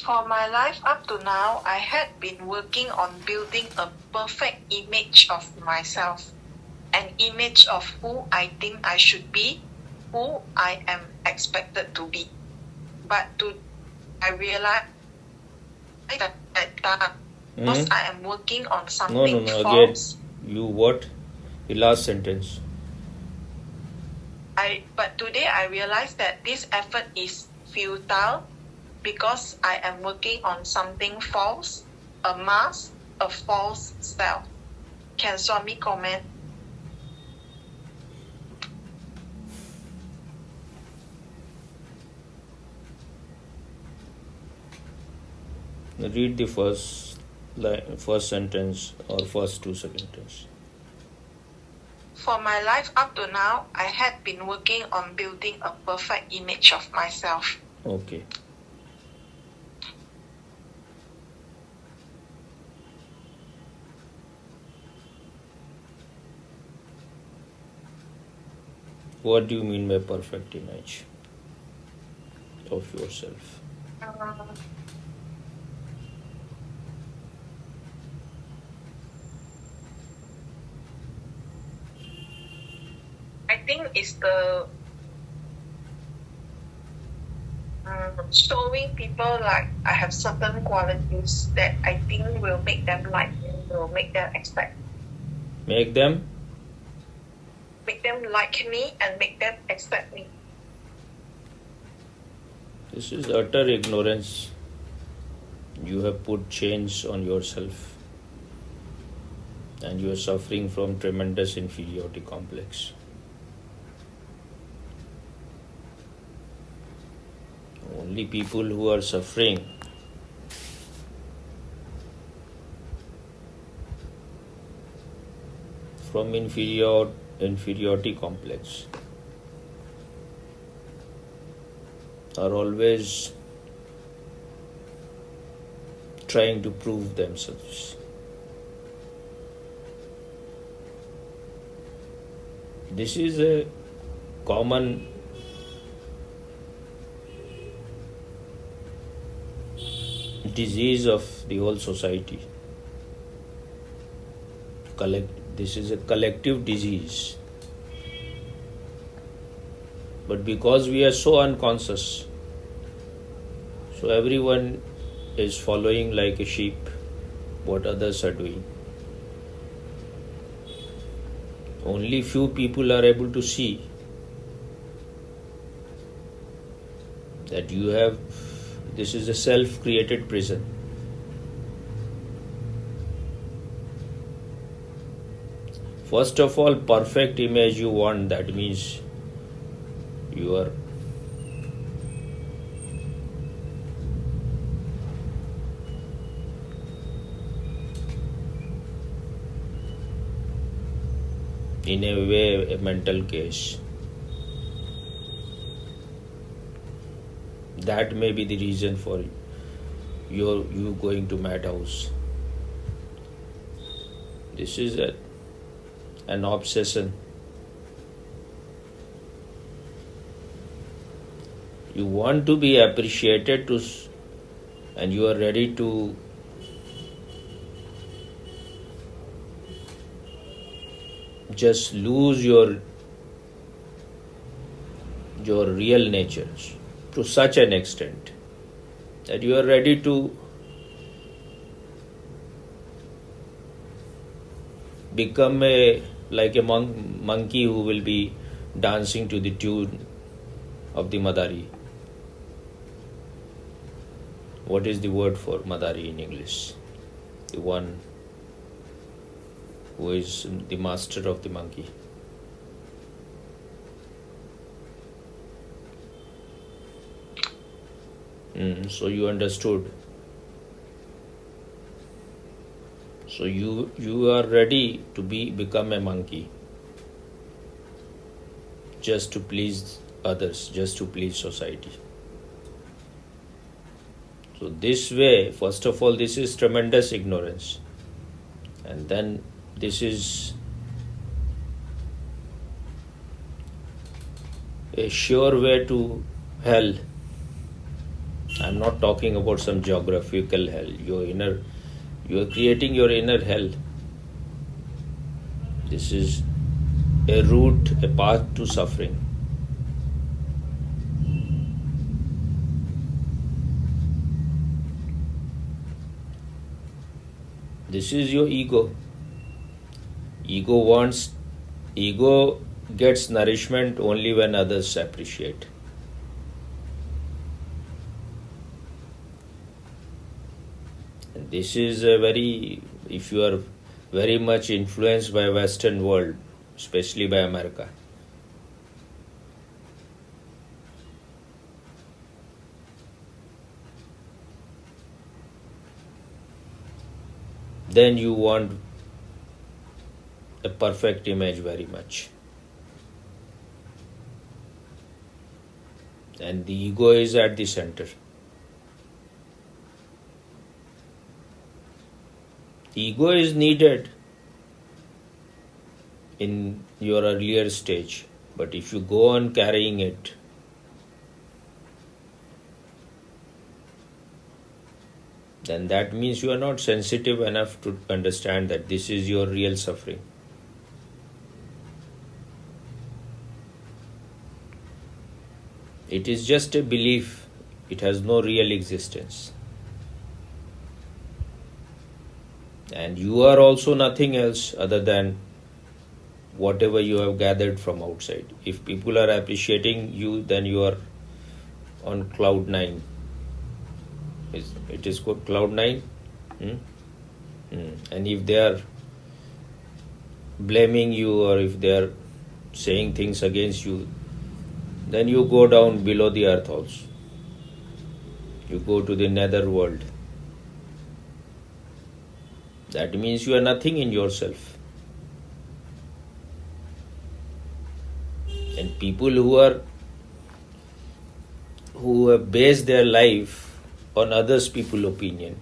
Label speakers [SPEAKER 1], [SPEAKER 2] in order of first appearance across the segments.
[SPEAKER 1] For my life up to now, I had been working on building a perfect image of myself, an image of who I think I should be, who I am expected to be. But I realized that because I am working on something
[SPEAKER 2] No. Again,
[SPEAKER 1] false.
[SPEAKER 2] you what? The last sentence.
[SPEAKER 1] But today I realized that this effort is futile because I am working on something false, a mask, a false self. Can Swami comment?
[SPEAKER 2] Read the first sentence or first two sentences.
[SPEAKER 1] For my life up to now, I had been working on building a perfect image of myself.
[SPEAKER 2] Okay. What do you mean by perfect image of yourself?
[SPEAKER 1] I think it's the showing people like I have certain qualities that I think will make them like me, will make them expect.
[SPEAKER 2] Make them?
[SPEAKER 1] Make them like me and make them expect me.
[SPEAKER 2] This is utter ignorance. You have put chains on yourself and you are suffering from tremendous inferiority complex. Only people who are suffering from inferiority complex are always trying to prove themselves. This is a common disease of the whole society. This is a collective disease. But because we are so unconscious, so everyone is following like a sheep what others are doing. Only few people are able to see that this is a self-created prison. First of all, perfect image you want, that means you are in a way a mental case. That may be the reason for you going to madhouse. This is an obsession. You want to be appreciated and you are ready to just lose your real nature to such an extent that you are ready to become like a monkey who will be dancing to the tune of the Madari. What is the word for Madari in English? The one who is the master of the monkey. So you understood. So you are ready to become a monkey just to please others, just to please society. So this way, first of all, this is tremendous ignorance. And then this is a sure way to hell. I'm not talking about some geographical hell. You are creating your inner hell. This is a route, a path to suffering. This is your ego. Ego gets nourishment only when others appreciate. And this is if you are very much influenced by Western world, especially by America, then you want a perfect image very much. And the ego is at the center. Ego is needed in your earlier stage, but if you go on carrying it, then that means you are not sensitive enough to understand that this is your real suffering. It is just a belief, it has no real existence. And you are also nothing else other than whatever you have gathered from outside. If people are appreciating you, then you are on cloud 9. It is called cloud 9. And if they are blaming you or if they are saying things against you, then you go down below the earth also. You go to the nether world. That means you are nothing in yourself. And people who have based their life on others people's opinion,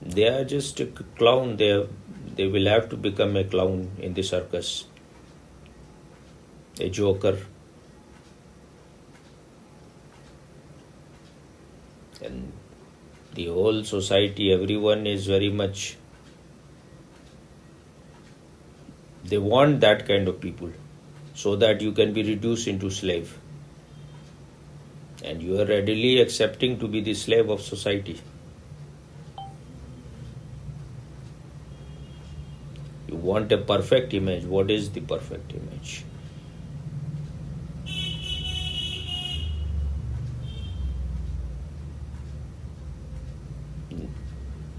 [SPEAKER 2] they are just a clown. They will have to become a clown in the circus, a joker. And the whole society, everyone is very much, they want that kind of people so that you can be reduced into slave. And you are readily accepting to be the slave of society. You want a perfect image. What is the perfect image?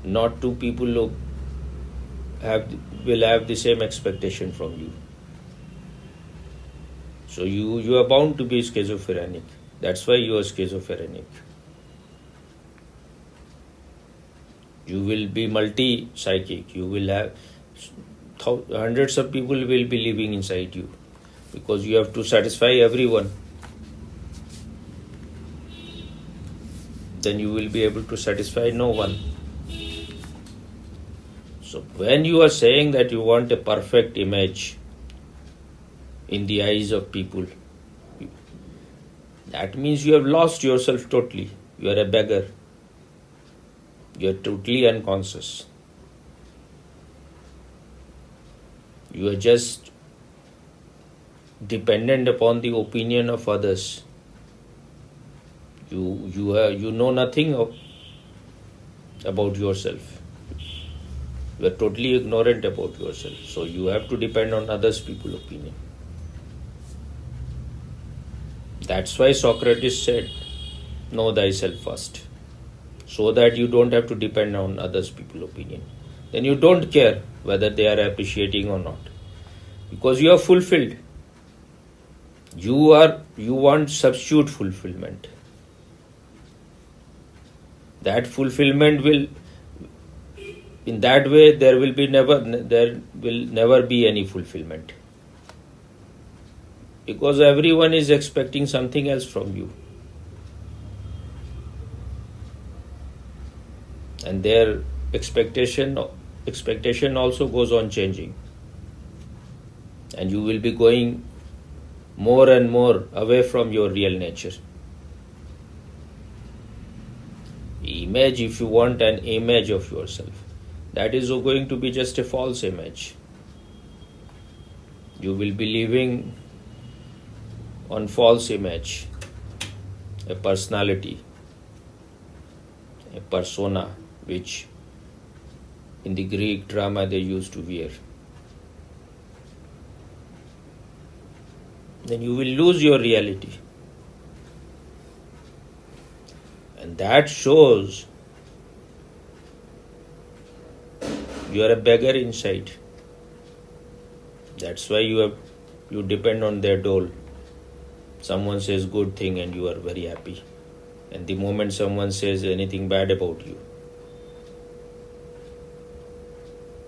[SPEAKER 2] Not two people will have the same expectation from you. So you are bound to be schizophrenic. That's why you are schizophrenic. You will be multi-psychic. You will have hundreds of people will be living inside you because you have to satisfy everyone. Then you will be able to satisfy no one. So when you are saying that you want a perfect image in the eyes of people, that means you have lost yourself totally. You are a beggar. You are totally unconscious. You are just dependent upon the opinion of others. You know nothing about yourself. You are totally ignorant about yourself. So you have to depend on others people's opinion. That's why Socrates said, know thyself first, so that you don't have to depend on others people's opinion. Then you don't care whether they are appreciating or not, because you are fulfilled. You want substitute fulfillment. That fulfillment will, in that way, there will never be any fulfillment, because everyone is expecting something else from you. and their expectation also goes on changing, and you will be going more and more away from your real nature. Image, if you want an image of yourself, that is going to be just a false image. You will be living on false image, a personality, a persona, which in the Greek drama they used to wear. Then you will lose your reality. And that shows you are a beggar inside. That's why you depend on their dole. Someone says good thing and you are very happy. And the moment someone says anything bad about you,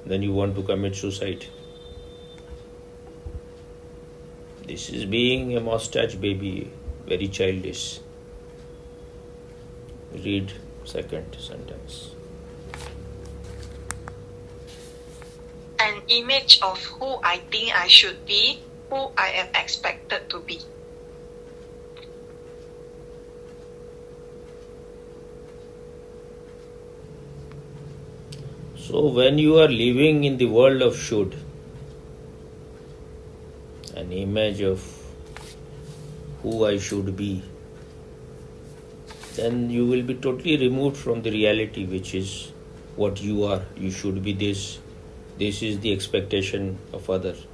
[SPEAKER 2] then you want to commit suicide. This is being a mustache baby, very childish. Read second sentence.
[SPEAKER 1] An image of who I think I should be, who I am expected to be.
[SPEAKER 2] So when you are living in the world of should, an image of who I should be, then you will be totally removed from the reality, which is what you are. You should be this. This is the expectation of others.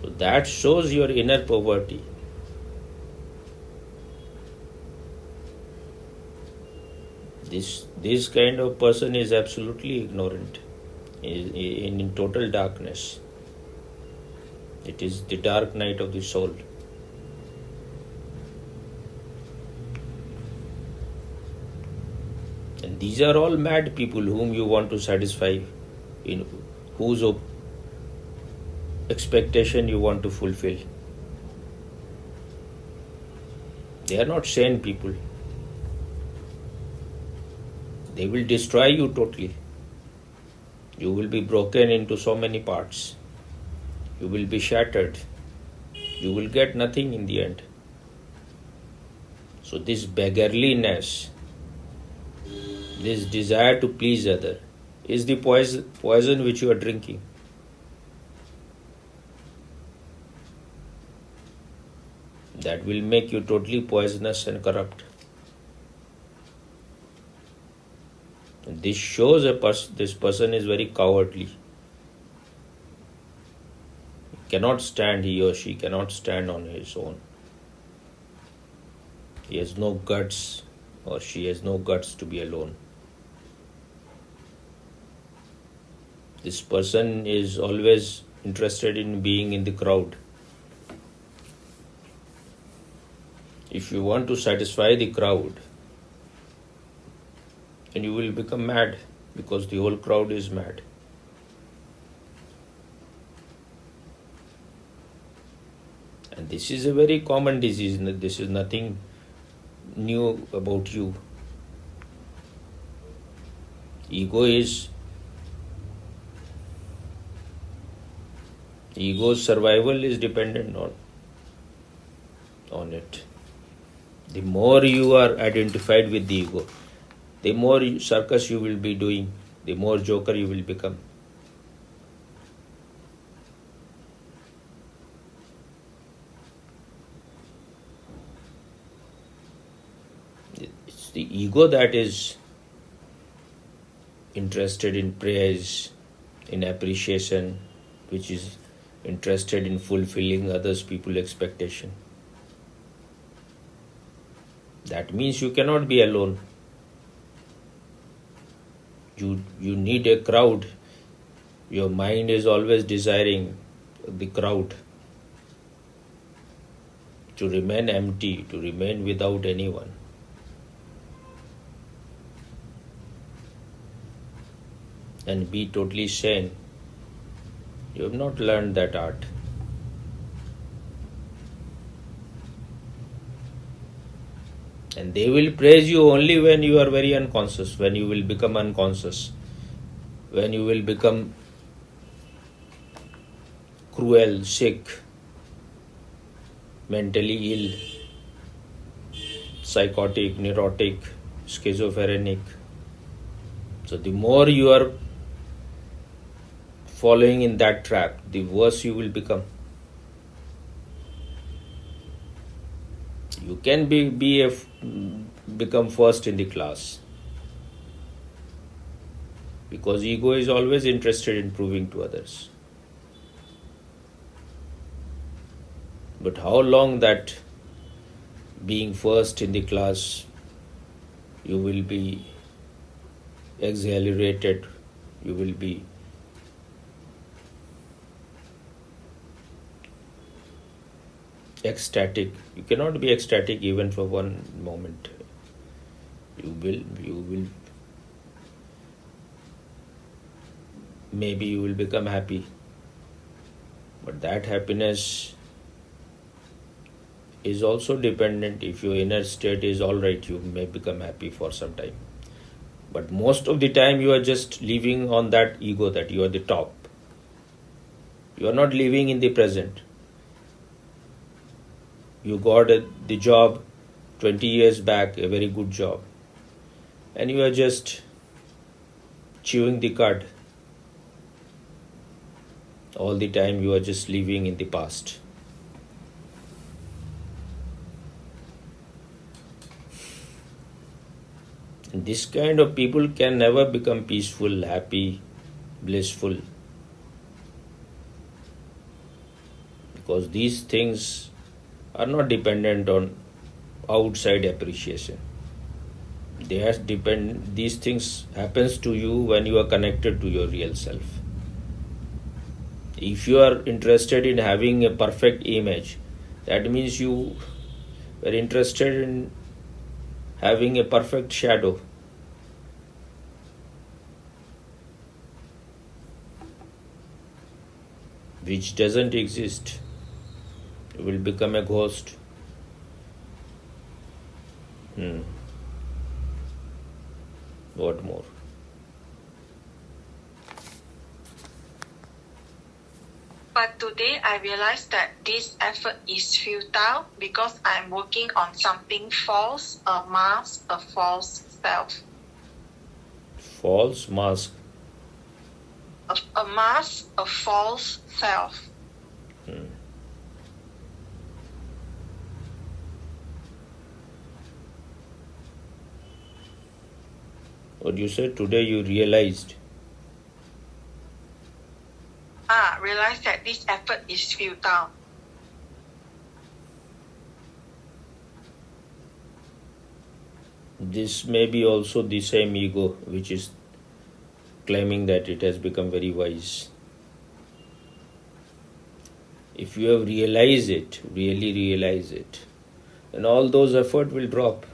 [SPEAKER 2] So that shows your inner poverty. This kind of person is absolutely ignorant, is in total darkness. It is the dark night of the soul. And these are all mad people whom you want to satisfy, in whose expectation you want to fulfill. They are not sane people. They will destroy you totally. You will be broken into so many parts. You will be shattered. You will get nothing in the end. So this beggarliness, this desire to please other, is the poison which you are drinking. That will make you totally poisonous and corrupt. This shows this person is very cowardly. He or she cannot stand on his own. He has no guts, or she has no guts to be alone. This person is always interested in being in the crowd. If you want to satisfy the crowd, then you will become mad, because the whole crowd is mad. And this is a very common disease. This is nothing new about you. Ego's survival is dependent on it. The more you are identified with the ego, the more circus you will be doing, the more joker you will become. It's the ego that is interested in praise, in appreciation, which is interested in fulfilling others people's expectation. That means you cannot be alone. You need a crowd. Your mind is always desiring the crowd, to remain empty, to remain without anyone. And be totally sane. You have not learned that art. And they will praise you only when you are very unconscious, when you will become unconscious, when you will become cruel, sick, mentally ill, psychotic, neurotic, schizophrenic. So the more you are following in that trap, the worse you will become. You can become first in the class, because ego is always interested in proving to others. But how long that being first in the class, you will be exhilarated, you will be ecstatic. You cannot be ecstatic even for one moment. Maybe you will become happy, but that happiness is also dependent. If your inner state is all right, you may become happy for some time, but most of the time you are just living on that ego that you are the top. You are not living in the present. You got the job 20 years back, a very good job, and you are just chewing the cud. All the time you are just living in the past. And this kind of people can never become peaceful, happy, blissful, because these things are not dependent on outside appreciation. These things happens to you when you are connected to your real self. If you are interested in having a perfect image, that means you were interested in having a perfect shadow. Which doesn't exist. You will become a ghost. What more?
[SPEAKER 1] But today I realized that this effort is futile because I'm working on something false, a mask, a false self.
[SPEAKER 2] False mask.
[SPEAKER 1] A mask, a false self.
[SPEAKER 2] What you said today, you realized.
[SPEAKER 1] Realized that this effort is futile.
[SPEAKER 2] This may be also the same ego which is claiming that it has become very wise. If you have realized it, really realize it, then all those effort will drop.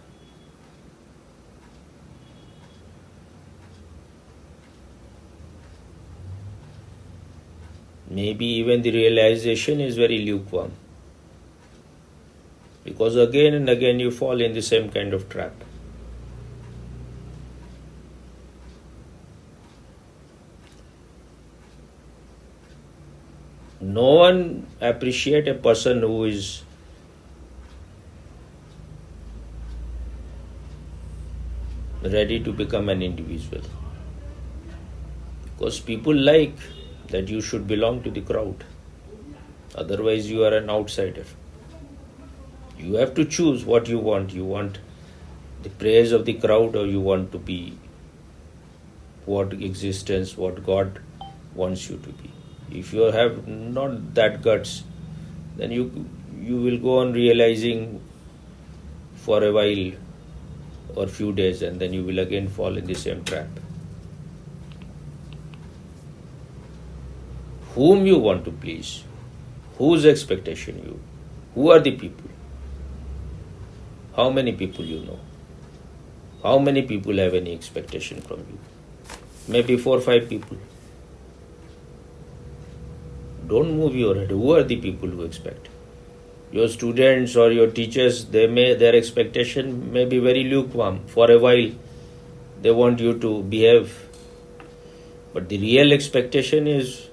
[SPEAKER 2] Maybe even the realization is very lukewarm, because again and again you fall in the same kind of trap. No one appreciates a person who is ready to become an individual, because people like that you should belong to the crowd. Otherwise you are an outsider. You have to choose what you want. You want the praise of the crowd, or you want to be what existence, what God wants you to be. If you have not that guts, then you will go on realizing for a while or few days, and then you will again fall in the same trap. Whom you want to please? Whose expectation you? Who are the people? How many people you know? How many people have any expectation from you? Maybe 4 or 5 people. Don't move your head. Who are the people who expect? Your students or your teachers, their expectation may be very lukewarm. For a while, they want you to behave. But the real expectation is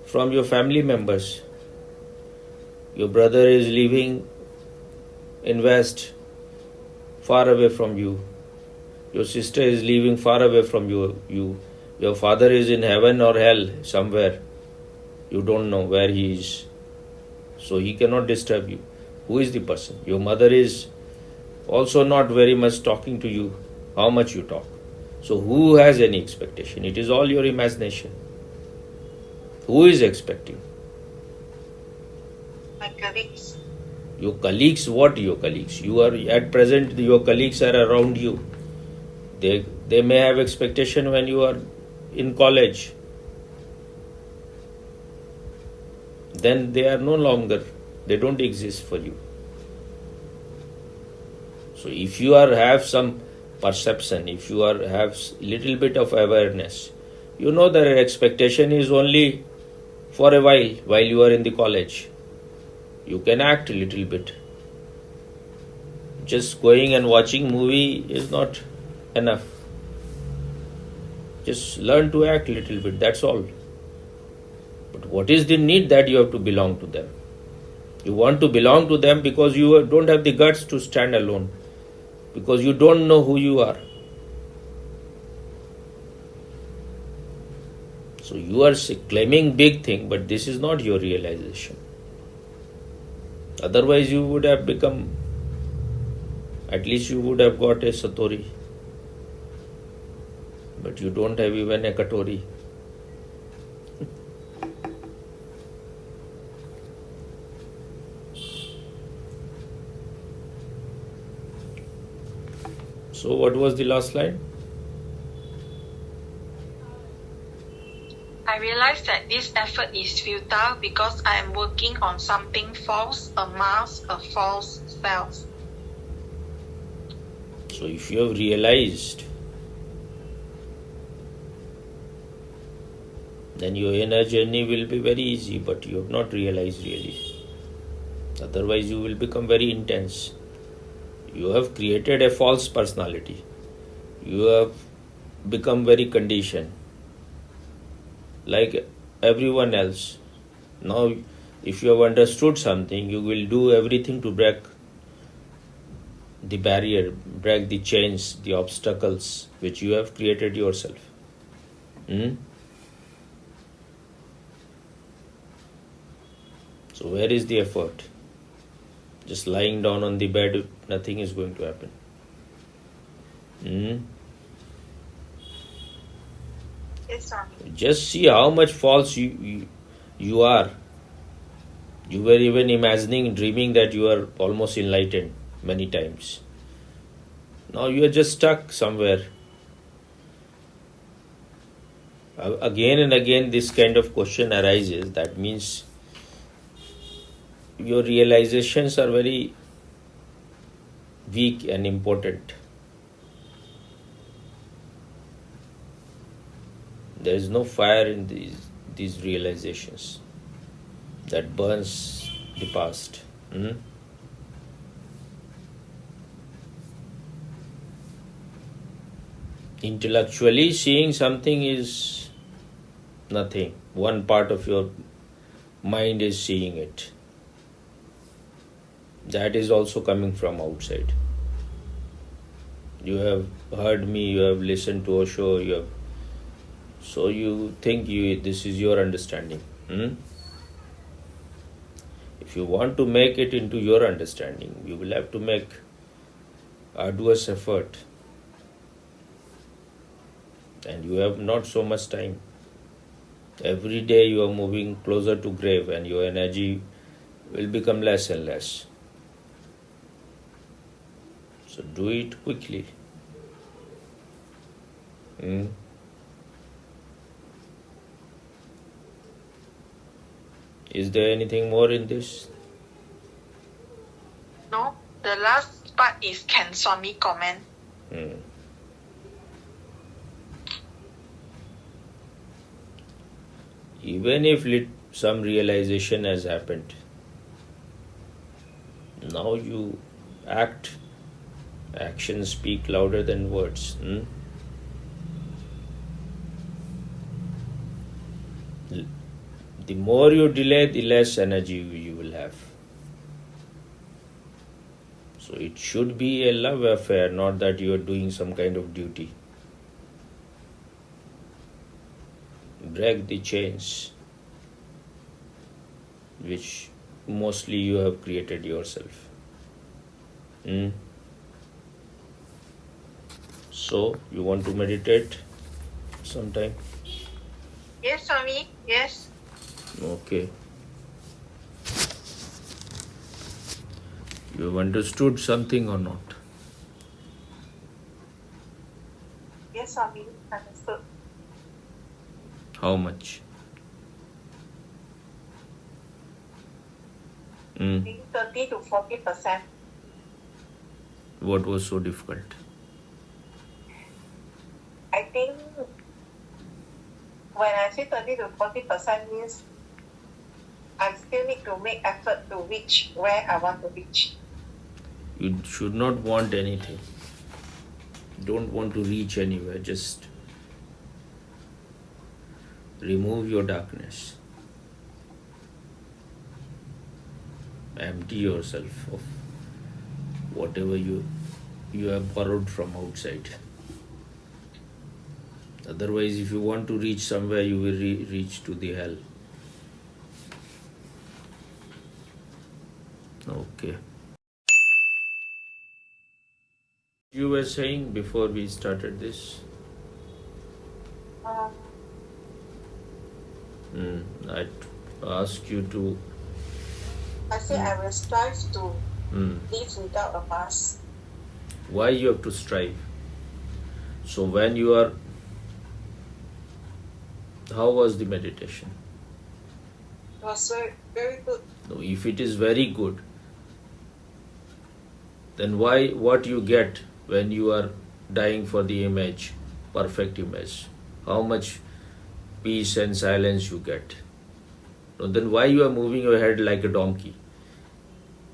[SPEAKER 2] from your family members. Your brother is living in West, far away from you. Your sister is living far away from you. Your father is in heaven or hell somewhere. You don't know where he is. So he cannot disturb you. Who is the person? Your mother is also not very much talking to you. How much you talk? So who has any expectation? It is all your imagination. Who is expecting?
[SPEAKER 1] My colleagues.
[SPEAKER 2] Your colleagues, what your colleagues? You are at present, your colleagues are around you. They may have expectation when you are in college. Then they are no longer, they don't exist for you. So if you have some perception, if you have little bit of awareness, you know that expectation is only for a while you are in the college. You can act a little bit. Just going and watching movie is not enough. Just learn to act a little bit, that's all. But what is the need that you have to belong to them? You want to belong to them because you don't have the guts to stand alone. Because you don't know who you are. So you are claiming big thing, but this is not your realization. Otherwise you would have become, at least you would have got a Satori. But you don't have even a Katori. So what was the last line?
[SPEAKER 1] I realized that this effort is futile because I am working on something false, a mask, a false self.
[SPEAKER 2] So if you have realized, then your inner journey will be very easy, but you have not realized really. Otherwise you will become very intense. You have created a false personality. You have become very conditioned, like everyone else. Now, if you have understood something, you will do everything to break the barrier, break the chains, the obstacles which you have created yourself. So where is the effort? Just lying down on the bed, nothing is going to happen.
[SPEAKER 1] Yes, Swami.
[SPEAKER 2] Just see how much false you are. You were even imagining, dreaming that you are almost enlightened many times. Now you are just stuck somewhere. Again and again this kind of question arises. That means your realizations are very weak and important. There is no fire in these realizations that burns the past. Intellectually seeing something is nothing. One part of your mind is seeing it. That is also coming from outside. You have heard me, you have listened to Osho, so you think this is your understanding. If you want to make it into your understanding, you will have to make arduous effort. And you have not so much time. Every day you are moving closer to grave and your energy will become less and less. So do it quickly. Is there anything more in this?
[SPEAKER 1] No, the last part is can Swami comment.
[SPEAKER 2] Even if some realization has happened, Now you act. Actions speak louder than words. The more you delay, the less energy you will have. So it should be a love affair, not that you are doing some kind of duty. Break the chains which mostly you have created yourself. So, you want to meditate sometime?
[SPEAKER 1] Yes, Swami. Yes.
[SPEAKER 2] Okay. You have understood something or not?
[SPEAKER 1] Yes, Swami. Understood.
[SPEAKER 2] How much?
[SPEAKER 1] Maybe 30 to 40%.
[SPEAKER 2] What was so difficult?
[SPEAKER 1] I think when I say 30 to 40% means I still need to make effort to reach where I want to reach.
[SPEAKER 2] You should not want anything. Don't want to reach anywhere. Just remove your darkness. Empty yourself of whatever you have borrowed from outside. Otherwise, if you want to reach somewhere, you will reach to the hell. Okay. You were saying before we started this? I asked you to.
[SPEAKER 1] I say I will strive to live without a mask.
[SPEAKER 2] Why you have to strive? So when you are, how was the meditation?
[SPEAKER 1] It was very, very good.
[SPEAKER 2] No, if it is very good, then what you get when you are dying for the image, perfect image? How much peace and silence you get? No, then why you are moving your head like a donkey?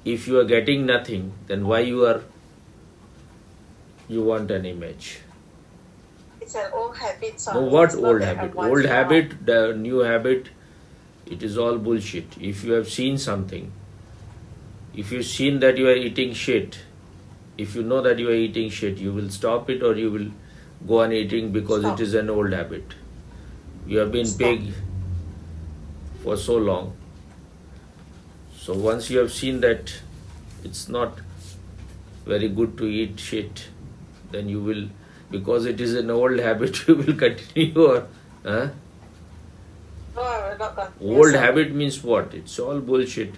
[SPEAKER 2] If you are getting nothing, then why you want an image?
[SPEAKER 1] It's an old habit.
[SPEAKER 2] No, what old habit? Old habit, the new habit, it is all bullshit. If you have seen something, if you've seen that you are eating shit, if you know that you are eating shit, you will stop it or you will go on eating because it is an old habit. You have been pig for so long. So once you have seen that it's not very good to eat shit, then you will, because it is an old habit, you will continue or
[SPEAKER 1] No, I will not continue.
[SPEAKER 2] old habit means what? It's all bullshit.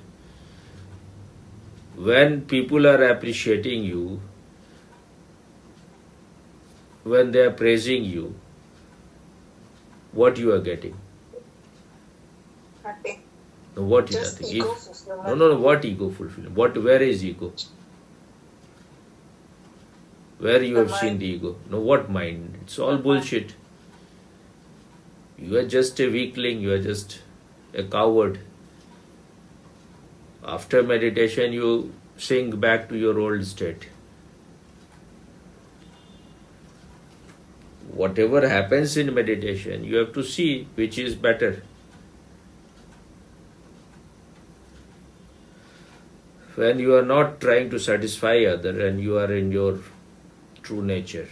[SPEAKER 2] When people are appreciating you, when they are praising you, what you are getting?
[SPEAKER 1] Nothing.
[SPEAKER 2] No, what is
[SPEAKER 1] Just
[SPEAKER 2] nothing?
[SPEAKER 1] ego fulfillment.
[SPEAKER 2] No, what ego fulfillment? Where is ego? Where you
[SPEAKER 1] The
[SPEAKER 2] have seen
[SPEAKER 1] mind.
[SPEAKER 2] the ego? No, what mind? It's all bullshit. You are just a weakling, you are just a coward. After meditation, you sink back to your old state. Whatever happens in meditation, you have to see which is better. When you are not trying to satisfy other and you are in your true nature,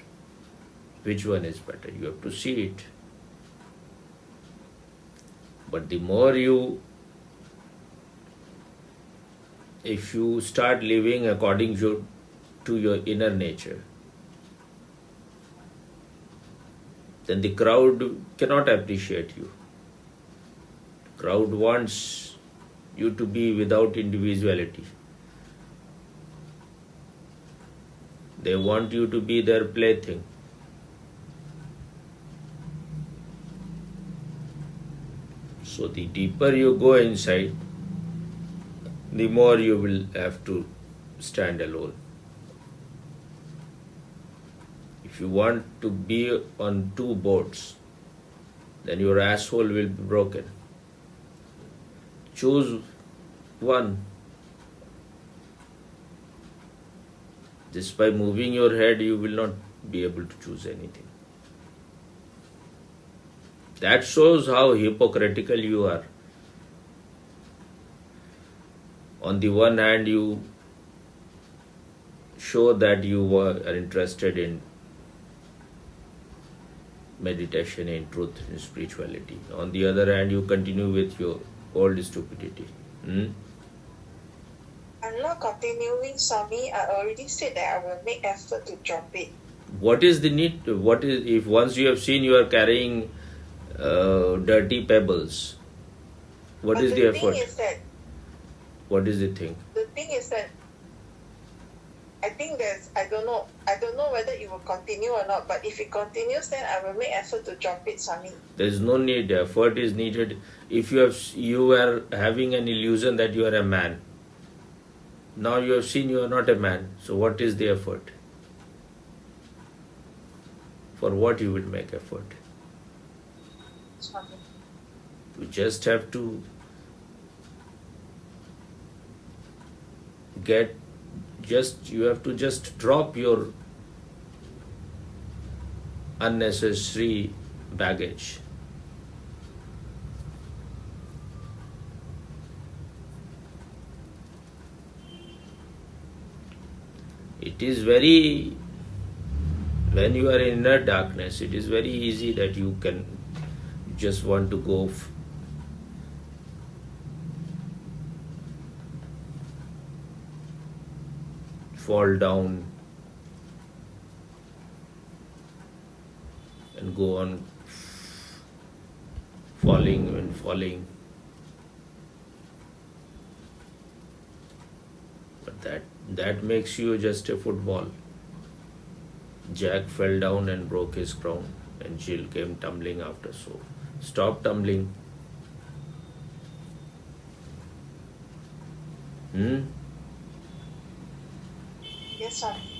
[SPEAKER 2] which one is better? You have to see it. But the more if you start living according to your inner nature, then the crowd cannot appreciate you. Crowd wants you to be without individuality. They want you to be their plaything. So the deeper you go inside, the more you will have to stand alone. If you want to be on two boats, then your asshole will be broken. Choose one. Just by moving your head, you will not be able to choose anything. That shows how hypocritical you are. On the one hand, you show that you are interested in meditation, in truth, in spirituality. On the other hand, you continue with your old stupidity.
[SPEAKER 1] I'm not continuing, Swami. I already said that I will make effort to drop it.
[SPEAKER 2] What is the need? What is, if once you have seen you are carrying dirty pebbles? What
[SPEAKER 1] But
[SPEAKER 2] is the effort? What is the thing?
[SPEAKER 1] The thing is that I think there's I don't know whether it will continue or not, but if it continues, then I will make effort to drop it, Swami.
[SPEAKER 2] There is no need. Effort is needed. If you are having an illusion that you are a man. Now you have seen you are not a man. So what is the effort? For what you will make effort?
[SPEAKER 1] Swami.
[SPEAKER 2] You just have to you have to just drop your unnecessary baggage. It is very, when you are in inner darkness, it is very easy that you just want to go fall down and go on falling and falling. But that makes you just a football. Jack fell down and broke his crown, and Jill came tumbling after. So stop tumbling.
[SPEAKER 1] Yes, Swami.